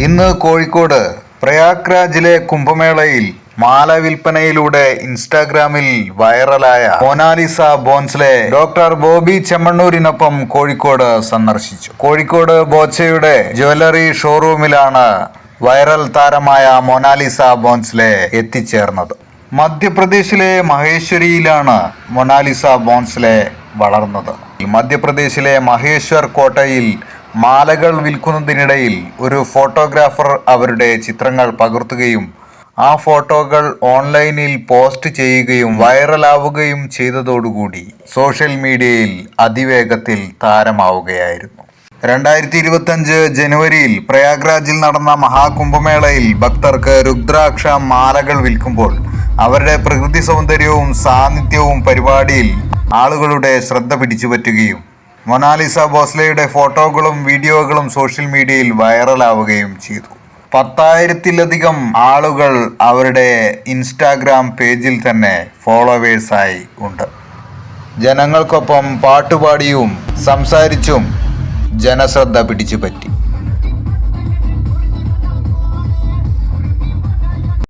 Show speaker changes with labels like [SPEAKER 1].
[SPEAKER 1] ഇന്ന് കോഴിക്കോട് പ്രയാഗ്രാജിലെ കുംഭമേളയിൽ മാല വിൽപ്പനയിലൂടെ ഇൻസ്റ്റാഗ്രാമിൽ വൈറലായ മൊനാലിസ ബോൺസ്ലെ ഡോക്ടർ ബോബി ചെമ്മണ്ണൂരിനൊപ്പം കോഴിക്കോട് സന്ദർശിച്ചു. കോഴിക്കോട് ബോച്ചയുടെ ജ്വല്ലറി ഷോറൂമിലാണ് വൈറൽ താരമായ മൊനാലിസ ബോൺസ്ലെ എത്തിച്ചേർന്നത്. മധ്യപ്രദേശിലെ മഹേശ്വരിയിലാണ് മൊനാലിസ ബോൺസ്ലെ വളർന്നത്. മധ്യപ്രദേശിലെ മഹേശ്വർ കോട്ടയിൽ മാലകൾ വിൽക്കുന്നതിനിടയിൽ ഒരു ഫോട്ടോഗ്രാഫർ അവരുടെ ചിത്രങ്ങൾ പകർത്തുകയും ആ ഫോട്ടോകൾ ഓൺലൈനിൽ പോസ്റ്റ് ചെയ്യുകയും വൈറലാവുകയും ചെയ്തതോടുകൂടി സോഷ്യൽ മീഡിയയിൽ അതിവേഗത്തിൽ താരമാവുകയായിരുന്നു. 2025 ജനുവരിയിൽ പ്രയാഗ്രാജിൽ നടന്ന മഹാകുംഭമേളയിൽ ഭക്തർക്ക് രുദ്രാക്ഷ മാലകൾ വിൽക്കുമ്പോൾ അവരുടെ പ്രകൃതി സൗന്ദര്യവും സാന്നിധ്യവും പരിപാടിയിൽ ആളുകളുടെ ശ്രദ്ധ പിടിച്ചുപറ്റുകയും മൊനാലിസ ബോൺസ്ലെയുടെ ഫോട്ടോകളും വീഡിയോകളും സോഷ്യൽ മീഡിയയിൽ വൈറലാവുകയും ചെയ്തു. 10,000-ലധികം ആളുകൾ അവരുടെ ഇൻസ്റ്റാഗ്രാം പേജിൽ തന്നെ ഫോളോവേഴ്സായി ഉണ്ട്. ജനങ്ങൾക്കൊപ്പം പാട്ടുപാടിയും സംസാരിച്ചും ജനശ്രദ്ധ പിടിച്ചുപറ്റി.